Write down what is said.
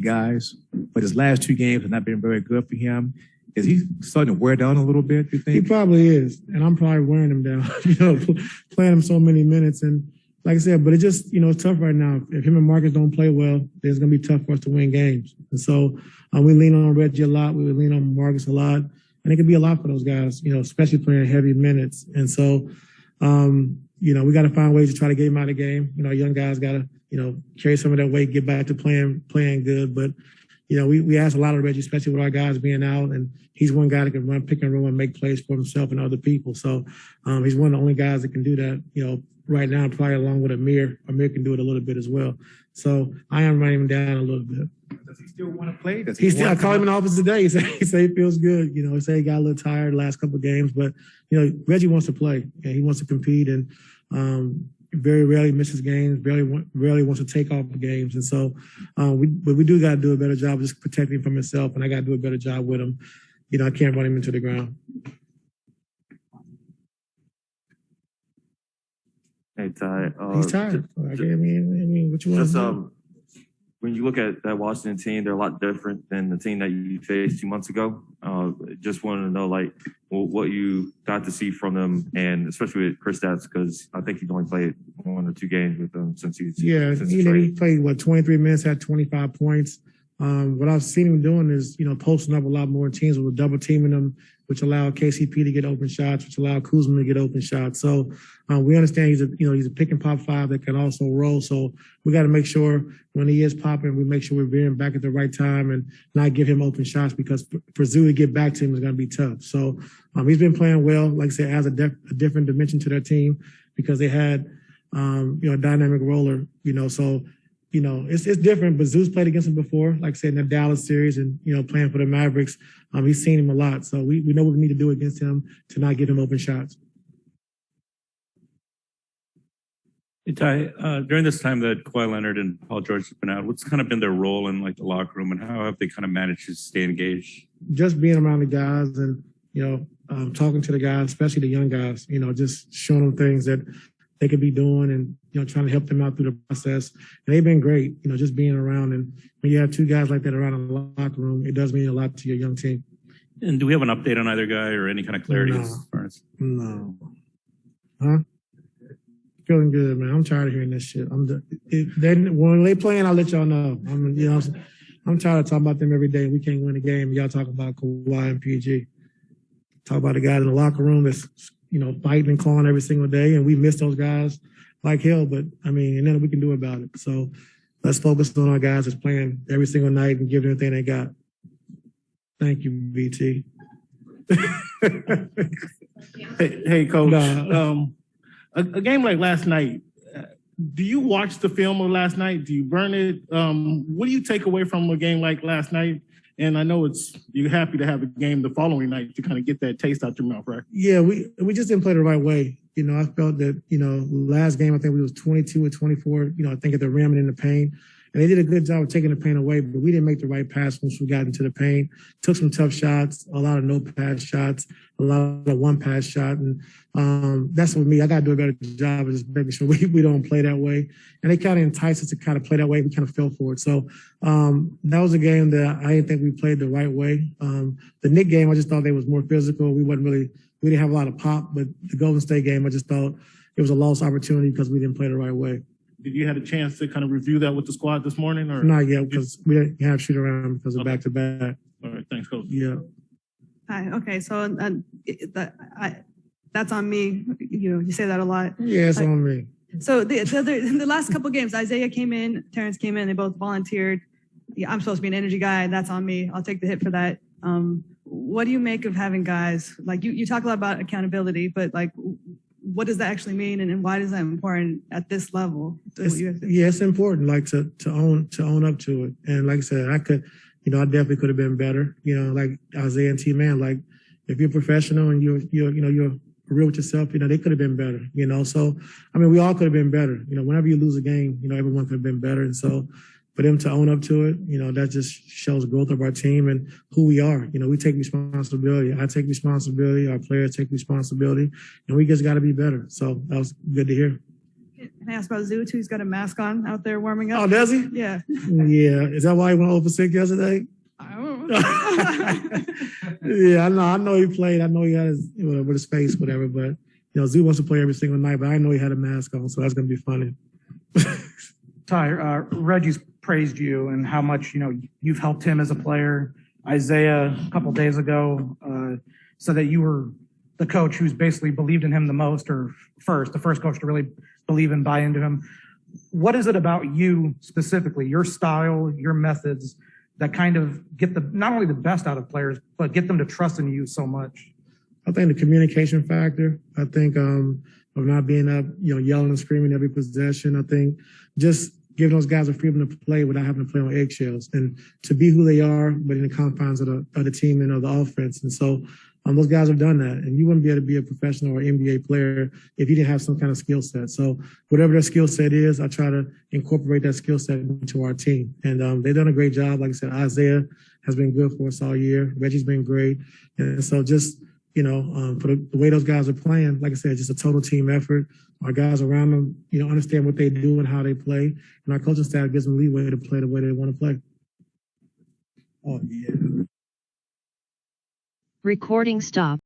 guys, but his last 2 games have not been very good for him. Is he starting to wear down a little bit, you think? He probably is, and I'm probably wearing him down, playing him so many minutes. And like I said, but it's just, it's tough right now. If him and Marcus don't play well, it's going to be tough for us to win games. And so we lean on Reggie a lot. We lean on Marcus a lot. And it can be a lot for those guys, especially playing heavy minutes. And so, we got to find ways to try to get him out of the game. Young guys got to, carry some of that weight, get back to playing good. But, we ask a lot of Reggie, especially with our guys being out. And he's one guy that can run pick and roll and make plays for himself and other people. So he's one of the only guys that can do that, right now, probably along with Amir. Amir can do it a little bit as well. So I am running him down a little bit. Does he still want to play? I called him in the office today. He said he feels good. He said he got a little tired the last couple of games, but Reggie wants to play and he wants to compete and very rarely misses games. Rarely wants to take off the games, and so we do got to do a better job of just protecting him from himself. And I got to do a better job with him. I can't run him into the ground. Hey, Ty. He's tired. What you want to do? When you look at that Washington team, they're a lot different than the team that you faced 2 months ago. Just wanted to know, what you got to see from them, and especially with Kristaps, because I think he's only played 1 or 2 games with them since he's he played 23 minutes, had 25 points. What I've seen him doing is, posting up a lot more teams with double teaming them, which allowed KCP to get open shots, which allowed Kuzma to get open shots. So we understand he's a pick and pop 5 that can also roll. So we got to make sure when he is popping, we make sure we're veering back at the right time and not give him open shots, because for Zoo to get back to him is going to be tough. So he's been playing well, like I said, adds a different dimension to their team, because they had a dynamic roller. So. It's different, but Zeus played against him before, like I said, in the Dallas series and, playing for the Mavericks. He's seen him a lot. So we know what we need to do against him to not give him open shots. Hey, Ty, during this time that Kawhi Leonard and Paul George have been out, what's kind of been their role in the locker room, and how have they kind of managed to stay engaged? Just being around the guys and, talking to the guys, especially the young guys, just showing them things that they could be doing and, trying to help them out through the process. And they've been great, just being around. And when you have 2 guys like that around in the locker room, it does mean a lot to your young team. And do we have an update on either guy or any kind of clarity as far as? No. Huh? Feeling good, man. I'm tired of hearing this shit. When they playing, I'll let y'all know. I'm tired of talking about them every day. We can't win a game. Y'all talk about Kawhi and PG. Talk about the guys in the locker room that's, fighting and clawing every single day. And we miss those guys like hell, but and then we can do about it. So let's focus on our guys that's playing every single night and give everything they got. Thank you, BT. Hey, Coach. A game like last night, do you watch the film of last night? Do you burn it? What do you take away from a game like last night? And I know you're happy to have a game the following night to kind of get that taste out your mouth, right? Yeah, we just didn't play the right way. I felt that, last game, I think we was 22 or 24, I think at the rim and in the paint. And they did a good job of taking the paint away, but we didn't make the right pass once we got into the paint. Took some tough shots, a lot of no-pass shots, a lot of one-pass shot. And that's with me. I got to do a better job of just making sure we don't play that way. And they kind of enticed us to kind of play that way. We kind of fell for it. So that was a game that I didn't think we played the right way. The Knicks game, I just thought they was more physical. We didn't have a lot of pop. But the Golden State game, I just thought it was a lost opportunity because we didn't play the right way. Did you have a chance to kind of review that with the squad this morning? Or not yet, because we didn't have shoot around because of back-to-back. All right, thanks, Coach. Yeah. Hi. Okay, so that's on me. You say that a lot. Yeah, it's on me. So the last couple of games, Isaiah came in, Terrence came in, they both volunteered. Yeah, I'm supposed to be an energy guy. That's on me. I'll take the hit for that. What do you make of having guys like you talk a lot about accountability, but what does that actually mean, and why is that important at this level? It's important, to own up to it. And like I said, I definitely could have been better. Like Isaiah and T-Man, if you're professional and you're real with yourself, they could have been better. So we all could have been better. Whenever you lose a game, everyone could have been better. And so for them to own up to it, that just shows growth of our team and who we are. We take responsibility. I take responsibility. Our players take responsibility, and we just got to be better. So that was good to hear. Can I ask about Zoo too? He's got a mask on out there warming Oh, up. does he? Yeah. Yeah. Is that why he went over sick yesterday? I don't know. Yeah, I know he played. I know he had his, with his face, whatever. But Zoo wants to play every single night. But I know he had a mask on, so that's gonna be funny. Ty, Reggie's praised you and how much you've helped him as a player. Isaiah a couple days ago said that you were the coach who's basically believed in him the most, or the first coach to really believe and buy into him. What is it about you specifically, your style, your methods, that kind of get not only the best out of players, but get them to trust in you so much? I think the communication factor. I think of not being up, yelling and screaming every possession. I think just giving those guys the freedom to play without having to play on eggshells and to be who they are, but in the confines of the team and of the offense. And so those guys have done that. And you wouldn't be able to be a professional or NBA player if you didn't have some kind of skill set. So whatever their skill set is, I try to incorporate that skill set into our team. And they've done a great job. Like I said, Isaiah has been good for us all year. Reggie's been great. And so just, for the way those guys are playing, like I said, just a total team effort. Our guys around them, understand what they do and how they play. And our coaching staff gives them leeway to play the way they want to play. Oh, yeah. Recording stop.